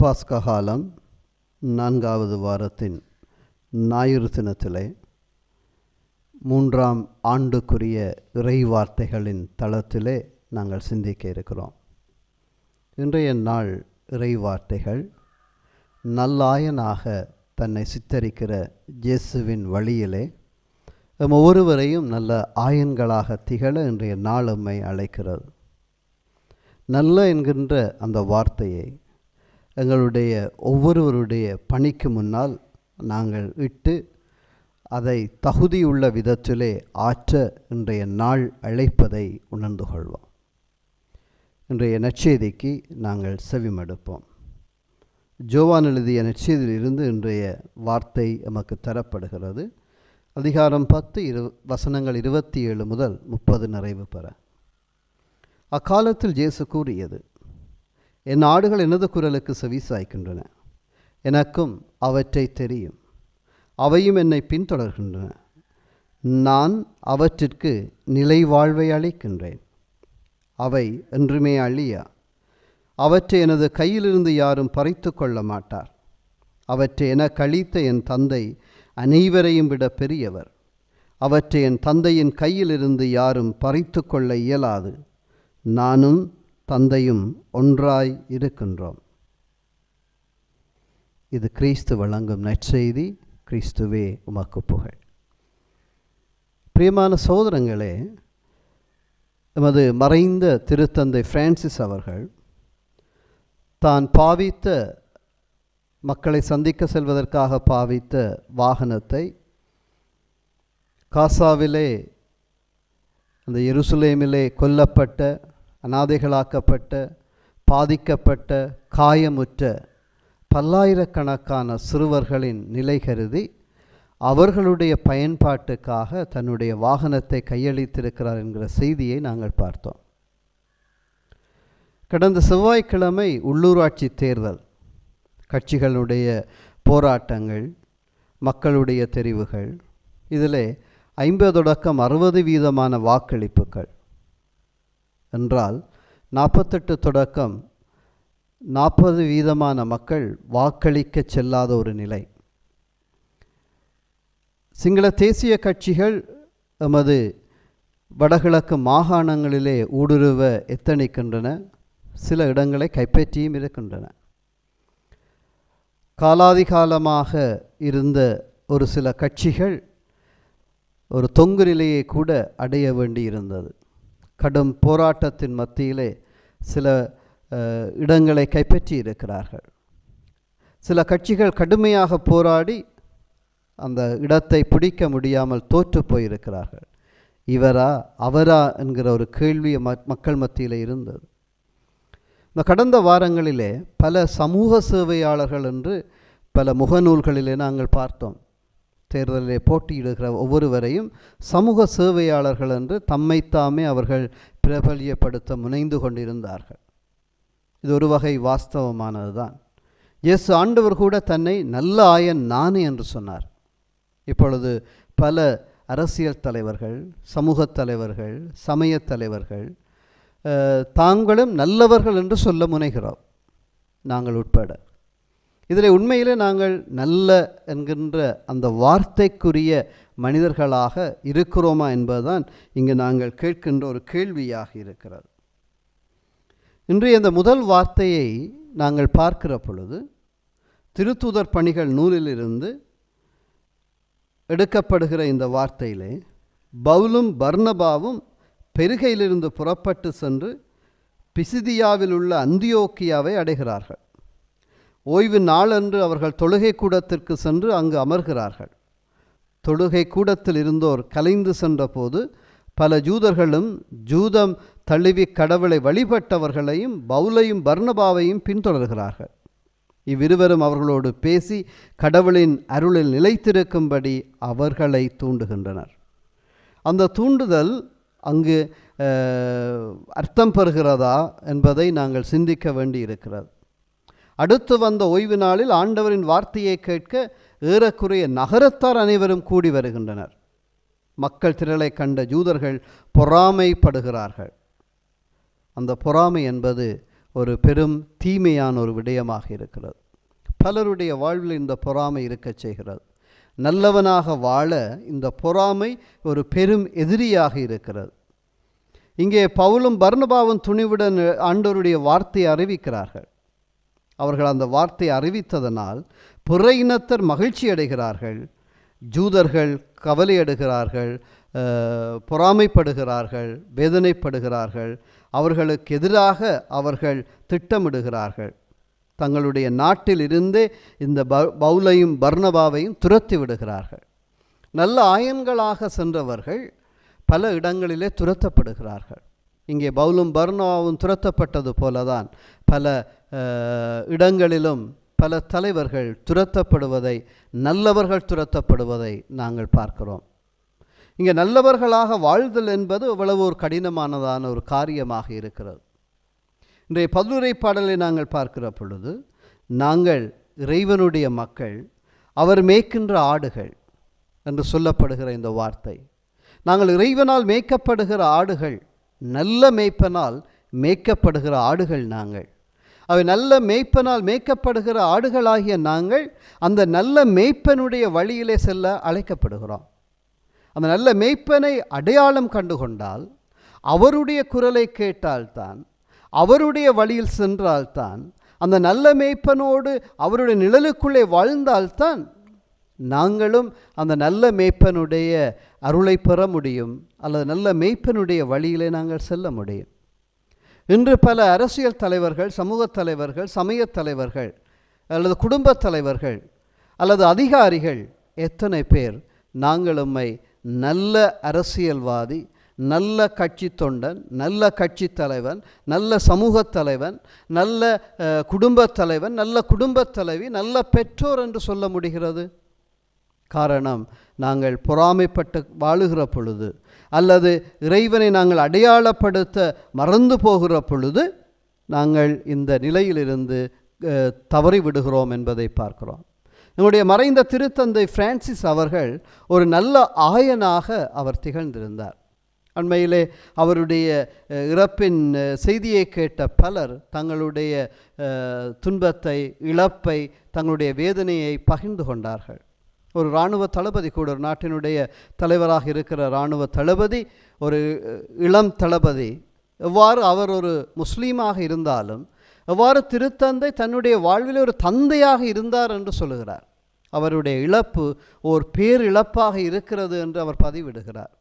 பாஸ்கா காலம் 4வது வாரத்தின் ஞாயிறு தினத்திலே 3ஆம் ஆண்டுக்குரிய இறைவார்த்தைகளின் தளத்திலே நாங்கள் சிந்திக்க இருக்கிறோம். இன்றைய நாள் இறைவார்த்தைகள் நல்லாயனாக தன்னை சித்தரிக்கிற இயேசுவின் வழியிலே ஒவ்வொருவரையும் நல்ல ஆயன்களாக திகழ இன்றைய நாள் நம்மை அழைக்கிறது. நல்ல என்கின்ற அந்த வார்த்தையை எங்களுடைய ஒவ்வொருவருடைய பணிக்கு முன்னால் நாங்கள் இட்டு அதை தகுதியுள்ள விதத்திலே ஆற்ற இன்றைய நாள் அழைப்பதை உணர்ந்து கொள்வோம். இன்றைய நற்செய்திக்கு நாங்கள் செவிமடுப்போம். யோவான் எழுதிய நற்செய்தியிலிருந்து இன்றைய வார்த்தை நமக்கு தரப்படுகிறது. அதிகாரம் 10 வசனங்கள் 27 முதல் 30 நிறைவு பெற. அக்காலத்தில் இயேசு கூறியது, என் ஆடுகள் எனது குரலுக்கு செவிசாய்க்கின்றன, எனக்கும் அவற்றை தெரியும், அவையும் என்னை பின்தொடர்கின்றன. நான் அவற்றிற்கு நிலை வாழ்வை அளிக்கின்றேன், அவை என்றுமே அழியா. அவற்றை எனது கையிலிருந்து யாரும் பறித்து கொள்ள மாட்டார். அவற்றை எனக்கு அளித்த என் தந்தை அனைவரையும் விட பெரியவர். அவற்றை என் தந்தையின் கையிலிருந்து யாரும் பறித்து கொள்ள இயலாது. நானும் தந்தையும் ஒன்றாய் இருக்கின்றோம். இது கிறிஸ்து வழங்கும் நற்செய்தி. கிறிஸ்துவே உமக்கு புகழ். பிரியமான சகோதரங்களே, எமது மறைந்த திருத்தந்தை பிரான்சிஸ் அவர்கள் தான் பாவித்த மக்களை சந்திக்க செல்வதற்காக பாவித்த வாகனத்தை காசாவிலே, அந்த எருசலேமிலே கொல்லப்பட்ட, அநாதைகளாக்கப்பட்ட, பாதிக்கப்பட்ட, காயமுற்ற பல்லாயிரக்கணக்கான சிறுவர்களின் நிலை கருதி அவர்களுடைய பயன்பாட்டுக்காக தன்னுடைய வாகனத்தை கையளித்திருக்கிறார் என்கிற செய்தியை நாங்கள் பார்த்தோம். கடந்த செவ்வாய்க்கிழமை உள்ளூராட்சி தேர்தல், கட்சிகளுடைய போராட்டங்கள், மக்களுடைய தெரிவுகள், இதில் 50% வாக்களிப்புகள் என்றால் 48% மக்கள் வாக்களிக்க செல்லாத ஒரு நிலை. சிங்கள தேசிய கட்சிகள் எமது வடகிழக்கு மாகாணங்களிலே ஊடுருவ எத்தனிக்கின்றன, சில இடங்களை கைப்பற்றியும் இருக்கின்றன. காலாதிகாலமாக இருந்த ஒரு சில கட்சிகள் ஒரு தொங்கு நிலையை கூட அடைய வேண்டி இருந்தது. கடும் போராட்டத்தின் மத்தியிலே சில இடங்களை கைப்பற்றி இருக்கிறார்கள். சில கட்சிகள் கடுமையாக போராடி அந்த இடத்தை பிடிக்க முடியாமல் தோற்று போயிருக்கிறார்கள். இவரா அவரா என்கிற ஒரு கேள்வி மக்கள் மத்தியில் இருந்தது. இந்த கடந்த வாரங்களிலே பல சமூக சேவையாளர்கள் என்று பல முகநூல்களிலே நாங்கள் பார்த்தோம். தேர்தலிலே போட்டியிடுகிற ஒவ்வொருவரையும் சமூக சேவையாளர்கள் என்று தம்மைத்தாமே அவர்கள் பிரபல்யப்படுத்த முனைந்து கொண்டிருந்தார்கள். இது ஒரு வகை வாஸ்தவமானது தான். இயேசு ஆண்டவர் கூட தன்னை நல்ல ஆயன் நானே என்று சொன்னார். இப்பொழுது பல அரசியல் தலைவர்கள், சமூக தலைவர்கள், சமய தலைவர்கள் தாங்களும் நல்லவர்கள் என்று சொல்ல முனைகிறோம், நாங்கள் உட்பட. இதில் உண்மையிலே நாங்கள் நல்ல என்கின்ற அந்த வார்த்தைக்குரிய மனிதர்களாக இருக்கிறோமா என்பதுதான் இங்கு நாங்கள் கேட்கின்ற ஒரு கேள்வியாக இருக்கிறது. இன்றைய இந்த முதல் வார்த்தையை நாங்கள் பார்க்கிற பொழுது திருத்தூதர் பணிகள் நூலிலிருந்து எடுக்கப்படுகிற இந்த வார்த்தையிலே பவுலும் பர்னபாவும் பெருகையிலிருந்து புறப்பட்டு சென்று பிசிதியாவில் உள்ள அந்தியோக்கியாவை அடைகிறார்கள். ஓய்வு நாளன்று அவர்கள் தொழுகை கூடத்திற்கு சென்று அங்கு அமர்கிறார்கள். தொழுகை கூடத்தில் இருந்தோர் கலைந்து சென்ற போது பல ஜூதர்களும் ஜூதம் தழுவி கடவுளை வழிபட்டவர்களையும் பவுலையும் பர்னபாவையும் பின்தொடர்கிறார்கள். இவ்விருவரும் அவர்களோடு பேசி கடவுளின் அருளில் நிலைத்திருக்கும்படி அவர்களை தூண்டுகின்றனர். அந்த தூண்டுதல் அங்கு அர்த்தம் பெறுகிறதா என்பதை நாங்கள் சிந்திக்க வேண்டி இருக்கிறது. அடுத்து வந்த ஓய்வு நாளில் ஆண்டவரின் வார்த்தையை கேட்க ஏறக்குறைய நகரத்தார் அனைவரும் கூடி வருகின்றனர். மக்கள் திரளை கண்ட ஜூதர்கள் பொறாமைப்படுகிறார்கள். அந்த பொறாமை என்பது ஒரு பெரும் தீமையான ஒரு விடயமாக இருக்கிறது. பலருடைய வாழ்வில் இந்த பொறாமை இருக்கச் செய்கிறது. நல்லவனாக வாழ இந்த பொறாமை ஒரு பெரும் எதிரியாக இருக்கிறது. இங்கே பவுலும் பர்னபாவும் துணிவுடன் ஆண்டவருடைய வார்த்தையை அறிவிக்கிறார்கள். அவர்கள் அந்த வார்த்தையை அறிவித்ததனால் பிற இனத்தர் மகிழ்ச்சி அடைகிறார்கள், ஜூதர்கள் கவலையடுகிறார்கள், பொறாமைப்படுகிறார்கள், வேதனைப்படுகிறார்கள். அவர்களுக்கு எதிராக அவர்கள் திட்டமிடுகிறார்கள். தங்களுடைய நாட்டில் இருந்தே இந்த பவுலையும் பர்னபாவையும் துரத்தி விடுகிறார்கள். நல்ல ஆயன்களாக சென்றவர்கள் பல இடங்களிலே துரத்தப்படுகிறார்கள். இங்கே பவுலும் பர்னபாவும் துரத்தப்பட்டது போலதான் பல இடங்களிலும் பல தலைவர்கள் துரத்தப்படுவதை, நல்லவர்கள் துரத்தப்படுவதை நாங்கள் பார்க்கிறோம். இங்கே நல்லவர்களாக வாழ்தல் என்பது அவ்வளவு ஒரு கடினமானதான ஒரு காரியமாக இருக்கிறது. இன்றைய பதிலுரை பாடலை நாங்கள் பார்க்கிற பொழுது, நாங்கள் இறைவனுடைய மக்கள், அவர் மேய்க்கின்ற ஆடுகள் என்று சொல்லப்படுகிற இந்த வார்த்தை, நாங்கள் இறைவனால் மேய்க்கப்படுகிற ஆடுகள், நல்ல மேய்ப்பனால் மேய்க்கப்படுகிற ஆடுகள் நாங்கள். அவை நல்ல மேய்ப்பனால் மேய்க்கப்படுகிற ஆடுகளாகிய நாங்கள் அந்த நல்ல மேய்ப்பனுடைய வழியிலே செல்ல அழைக்கப்படுகிறோம். அந்த நல்ல மேய்ப்பனை அடையாளம் கண்டுகொண்டால், அவருடைய குரலை கேட்டால்தான், அவருடைய வழியில் சென்றால்தான், அந்த நல்ல மேய்ப்பனோடு அவருடைய நிழலுக்குள்ளே வாழ்ந்தால்தான் நாங்களும் அந்த நல்ல மேய்ப்பனுடைய அருளை பெற முடியும், அல்லது நல்ல மேய்ப்பனுடைய வழியிலே நாங்கள் செல்ல முடியும். இன்று பல அரசியல் தலைவர்கள், சமூக தலைவர்கள், சமய தலைவர்கள், அல்லது குடும்ப தலைவர்கள், அல்லது அதிகாரிகள் எத்தனை பேர் நாங்கள் உம்மை நல்ல அரசியல்வாதி, நல்ல கட்சி தொண்டன், நல்ல கட்சி தலைவன், நல்ல சமூக தலைவன், நல்ல குடும்ப தலைவன், நல்ல குடும்ப தலைவி, நல்ல பெற்றோர் என்று சொல்ல முடிகிறது? காரணம், நாங்கள் பொறாமைப்பட்டு வாழுகிற பொழுது, அல்லது இறைவனை நாங்கள் அடையாளப்படுத்த மறந்து போகிற பொழுது நாங்கள் இந்த நிலையிலிருந்து தவறி விடுகிறோம் என்பதை பார்க்கிறோம். நம்முடைய மறைந்த திருத்தந்தை பிரான்சிஸ் அவர்கள் ஒரு நல்ல ஆயனாக அவர் திகழ்ந்திருந்தார். அண்மையிலே அவருடைய இறப்பின் செய்தியை கேட்ட பலர் தங்களுடைய துன்பத்தை, இழப்பை, தங்களுடைய வேதனையை பகிர்ந்து கொண்டார்கள். ஒரு இராணுவ தளபதி கூட, ஒரு நாட்டினுடைய தலைவராக இருக்கிற இராணுவ தளபதி, ஒரு இளம் தளபதி, எவ்வாறு அவர் ஒரு முஸ்லீமாக இருந்தாலும் எவ்வாறு திருத்தந்தை தன்னுடைய வாழ்வில் ஒரு தந்தையாக இருந்தார் என்று சொல்லுகிறார். அவருடைய இழப்பு ஓர் பேரிழப்பாக இருக்கிறது என்று அவர் பதிவிடுகிறார்.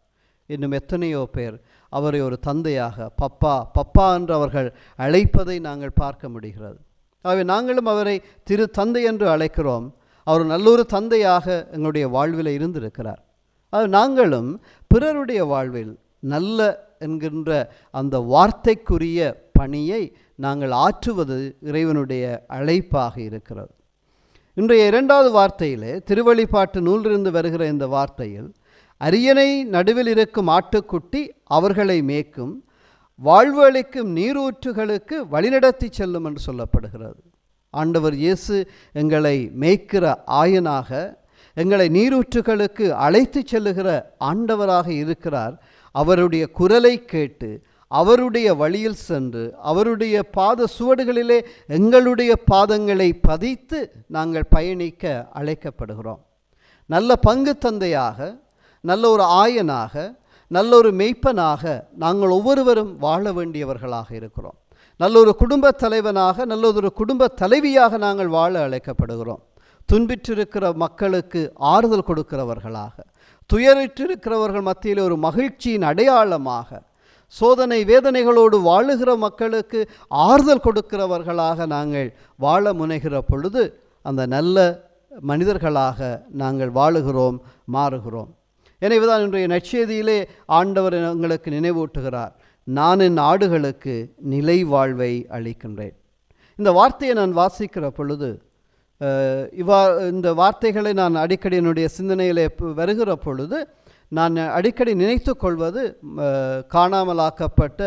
இன்னும் எத்தனையோ பேர் அவரை ஒரு தந்தையாக, பப்பா பப்பா என்று அவர்கள் அழைப்பதை நாங்கள் பார்க்க முடிகிறது. ஆகவே நாங்களும் அவரை திரு தந்தை என்று அழைக்கிறோம். அவர் நல்லொரு தந்தையாக எங்களுடைய வாழ்வில் இருந்திருக்கிறார். அது நாங்களும் பிறருடைய வாழ்வில் நல்ல என்கின்ற அந்த வார்த்தைக்குரிய பணியை நாங்கள் ஆற்றுவது இறைவனுடைய அழைப்பாக இருக்கிறது. இன்றைய இரண்டாவது வார்த்தையிலே, திருவழிபாட்டு நூலிலிருந்து வருகிற இந்த வார்த்தையில், அரியணை நடுவில் இருக்கும் ஆட்டுக்குட்டி அவர்களை மேய்க்கும், வாழ்வு அளிக்கும் நீரூற்றுகளுக்கு வழிநடத்தி செல்லும் என்று சொல்லப்படுகிறது. ஆண்டவர் இயேசு எங்களை மேய்க்கிற ஆயனாக, எங்களை நீரூற்றுகளுக்கு அழைத்து செல்லுகிற ஆண்டவராக இருக்கிறார். அவருடைய குரலை கேட்டு அவருடைய வழியில் சென்று அவருடைய பாத சுவடுகளிலே எங்களுடைய பாதங்களை பதித்து நாங்கள் பயணிக்க அழைக்கப்படுகிறோம். நல்ல பங்கு தந்தையாக, நல்ல ஒரு ஆயனாக, நல்ல ஒரு மெய்ப்பனாக நாங்கள் ஒவ்வொருவரும் வாழ வேண்டியவர்களாக இருக்கிறோம். நல்ல ஒரு குடும்ப தலைவனாக, நல்ல ஒரு குடும்ப தலைவியாக நாங்கள் வாழ அழைக்கப்படுகிறோம். துன்பிற்றிருக்கிற மக்களுக்கு ஆறுதல் கொடுக்கிறவர்களாக, துயரிட்டிருக்கிறவர்கள் மத்தியில் ஒரு மகிழ்ச்சியின் அடையாளமாக, சோதனை வேதனைகளோடு வாழுகிற மக்களுக்கு ஆறுதல் கொடுக்கிறவர்களாக நாங்கள் வாழ முனைகிற பொழுது அந்த நல்ல மனிதர்களாக நாங்கள் வாழுகிறோம், மாறுகிறோம். எனவேதான் இன்றைய நற்செய்தியிலே ஆண்டவர் எங்களுக்கு நினைவூட்டுகிறார், நான் என் ஆடுகளுக்கு நிலை வாழ்வை அளிக்கின்றேன். இந்த வார்த்தையை நான் வாசிக்கிற பொழுது, இந்த வார்த்தைகளை நான் அடிக்கடி என்னுடைய சிந்தனையிலே வருகிற பொழுது நான் அடிக்கடி நினைத்து கொள்வது காணாமலாக்கப்பட்ட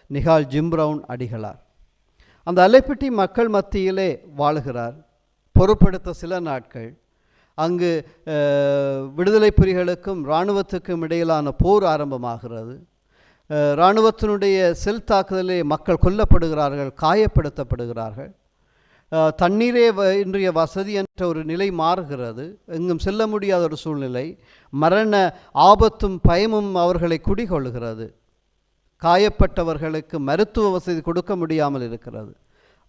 நிகால் ஜிம் பிரவுன் அடிகளார். அந்த அலைப்பிட்டி மக்கள் மத்தியிலே வாழுகிறார். பொறுப்படுத்த சில நாட்கள் அங்கு விடுதலை புலிகளுக்கும் இராணுவத்துக்கும் இடையிலான போர் ஆரம்பமாகிறது. இராணுவத்தினுடைய செல் தாக்குதலே மக்கள் கொல்லப்படுகிறார்கள், காயப்படுத்தப்படுகிறார்கள். தண்ணீரே இன்றைய வசதியற்ற ஒரு நிலை மாறுகிறது. எங்கும் செல்ல முடியாத ஒரு சூழ்நிலை, மரண ஆபத்தும் பயமும் அவர்களை குடிகொள்கிறது. காயப்பட்டவர்களுக்கு மருத்துவ வசதி கொடுக்க முடியாமல் இருக்கிறது.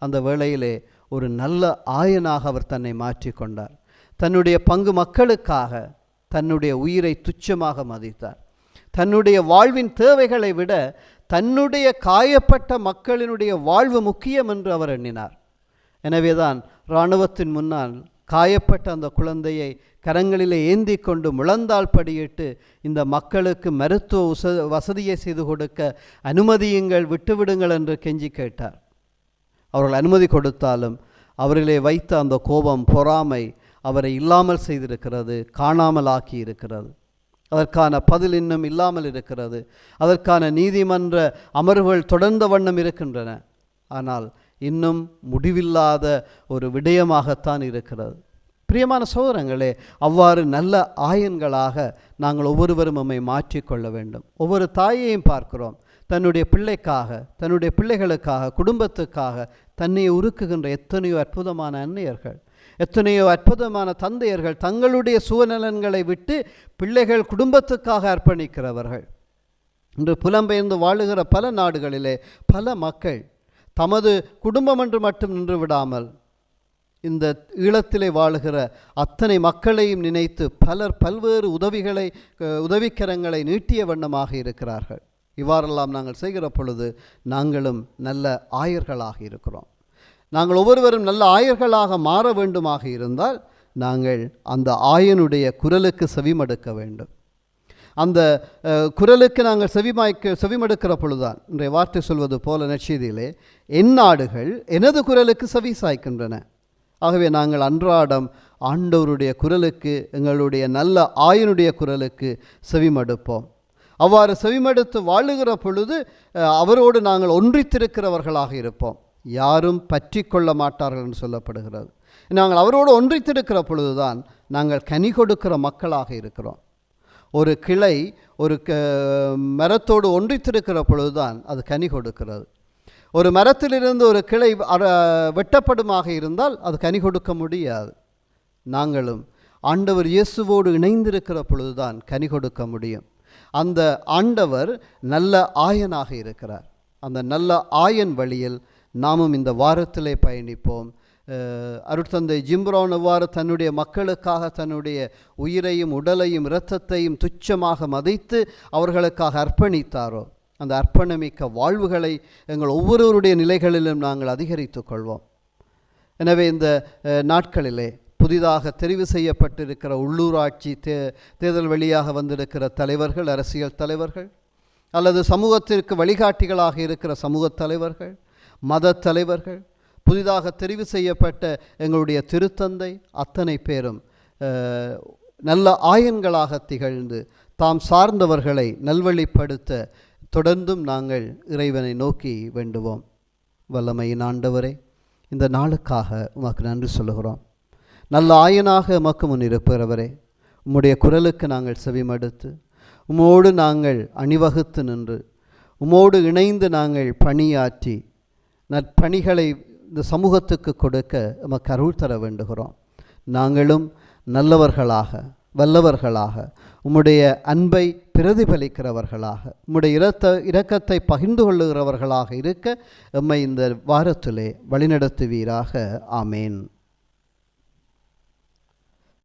அந்த வேளையிலே ஒரு நல்ல ஆயனாக அவர் தன்னை மாற்றிக்கொண்டார். தன்னுடைய பங்கு மக்களுக்காக தன்னுடைய உயிரை துச்சமாக மதித்தார். தன்னுடைய வாழ்வின் தேவைகளை விட தன்னுடைய காயப்பட்ட மக்களினுடைய வாழ்வு முக்கியம் என்று அவர் எண்ணினார். எனவேதான் இராணுவத்தின் முன்னால் காயப்பட்ட அந்த குழந்தையை கரங்களிலே ஏந்தி கொண்டு முழந்தாள் படியிட்டு இந்த மக்களுக்கு மருத்துவ வசதியை செய்து கொடுக்க அனுமதியுங்கள், விட்டுவிடுங்கள் என்று கெஞ்சி கேட்டார். அவர்கள் அனுமதி கொடுத்தாலும் அவர்களே வைத்த அந்த கோபம், பொறாமை அவரை இல்லாமல் செய்திருக்கிறது, காணாமல் ஆக்கி இருக்கிறது. அதற்கான பதில் இன்னும் இல்லாமல் இருக்கிறது. அதற்கான நீதிமன்ற அமர்வுகள் தொடர்ந்த வண்ணம் இருக்கின்றன. ஆனால் இன்னும் முடிவில்லாத ஒரு விடயமாகத்தான் இருக்கிறது. பிரியமான சகோதரங்களே, அவ்வாறு நல்ல ஆயன்களாக நாங்கள் ஒவ்வொருவரும் நம்மை மாற்றிக்கொள்ள வேண்டும். ஒவ்வொரு தாயையும் பார்க்கிறோம், தன்னுடைய பிள்ளைக்காக, தன்னுடைய பிள்ளைகளுக்காக, குடும்பத்துக்காக தன்னை உருக்குகின்ற எத்தனையோ அற்புதமான அன்னையர்கள், எத்தனையோ அற்புதமான தந்தையர்கள் தங்களுடைய சுயநலன்களை விட்டு பிள்ளைகள் குடும்பத்துக்காக அர்ப்பணிக்கிறவர்கள். இன்று புலம்பெயர்ந்து வாழுகிற பல நாடுகளிலே பல மக்கள் தமது குடும்பம் என்று மட்டும் நின்று விடாமல் இந்த ஈழத்திலே வாழுகிற அத்தனை மக்களையும் நினைத்து பலர் பல்வேறு உதவிக்கரங்களை நீட்டிய வண்ணமாக இருக்கிறார்கள். இவ்வாறெல்லாம் நாங்கள் செய்கிற பொழுது நாங்களும் நல்ல ஆயர்களாக இருக்கிறோம். நாங்கள் ஒவ்வொருவரும் நல்ல ஆயர்களாக மாற வேண்டுமாக இருந்தால் நாங்கள் அந்த ஆயனுடைய குரலுக்கு செவிமடுக்க வேண்டும். அந்த குரலுக்கு நாங்கள் செவிமடுக்கிற பொழுதுதான் இன்றைய வார்த்தை சொல்வது போல நற்செய்தியிலே என் நாடுகள் எனது குரலுக்கு செவி சாய்க்கின்றன. ஆகவே நாங்கள் அன்றாடம் ஆண்டவருடைய குரலுக்கு, எங்களுடைய நல்ல ஆயனுடைய குரலுக்கு செவிமடுப்போம். அவ்வாறு செவிமடுத்து வாழுகிற பொழுது அவரோடு நாங்கள் ஒன்றித்திருக்கிறவர்களாக இருப்போம். யாரும் பற்றி கொள்ள மாட்டார்கள் என்று சொல்லப்படுகிறது. நாங்கள் அவரோடு ஒன்றித்திருக்கிற பொழுதுதான் நாங்கள் கனி கொடுக்கிற மக்களாக இருக்கிறோம். ஒரு கிளை ஒரு மரத்தோடு ஒன்றித்திருக்கிற பொழுதுதான் அது கனி கொடுக்கிறது. ஒரு மரத்திலிருந்து ஒரு கிளை வெட்டப்படுமாக இருந்தால் அது கனி கொடுக்க முடியாது. நாங்களும் ஆண்டவர் இயேசுவோடு இணைந்திருக்கிற பொழுதுதான் கனி கொடுக்க முடியும். அந்த ஆண்டவர் நல்ல ஆயனாக இருக்கிறார். அந்த நல்ல ஆயன் வழியில் நாமும் இந்த வாரத்திலே பயணிப்போம். அருட்தந்தை ஜிம் பிரவுன் எவ்வாறு தன்னுடைய மக்களுக்காக தன்னுடைய உயிரையும் உடலையும் இரத்தத்தையும் துச்சமாக மதித்து அவர்களுக்காக அர்ப்பணித்தாரோ, அந்த அர்ப்பணமிக்க வாழ்வுகளை எங்கள் ஒவ்வொருவருடைய நிலைகளிலும் நாங்கள் அதிகரித்து கொள்வோம். எனவே இந்த நாட்களிலே புதிதாக தெரிவு செய்யப்பட்டிருக்கிற உள்ளூராட்சி தேர்தல் வழியாக வந்திருக்கிற தலைவர்கள், அரசியல் தலைவர்கள், அல்லது சமூகத்திற்கு வழிகாட்டிகளாக இருக்கிற சமூக தலைவர்கள், மத தலைவர்கள், புதிதாக தெரிவு செய்யப்பட்ட எங்களுடைய திருத்தந்தை, அத்தனை பேரும் நல்ல ஆயன்களாக திகழ்ந்து தாம் சார்ந்தவர்களை நல்வழிப்படுத்த தொடர்ந்தும் நாங்கள் இறைவனை நோக்கி வேண்டுவோம். வல்லமையின் ஆண்டவரே, இந்த நாளுக்காக உமக்கு நன்றி சொல்லுகிறோம். நல்ல ஆயனாக உமக்கு முன் இருப்பவரே, உம்முடைய குரலுக்கு நாங்கள் செவிமடுத்து உம்மோடு நாங்கள் அணிவகுத்து நின்று உம்மோடு இணைந்து நாங்கள் பணியாற்றி நற்பணிகளை இந்த சமூகத்துக்கு கொடுக்க உமக்கு அருள் தர வேண்டுகிறோம். நாங்களும் நல்லவர்களாக, வல்லவர்களாக, உம்முடைய அன்பை பிரதிபலிக்கிறவர்களாக, உம்முடைய இரக்கத்தை பகிர்ந்து கொள்ளுகிறவர்களாக இருக்க எம்மை இந்த வாரத்திலே வழிநடத்துவீராக. ஆமேன்.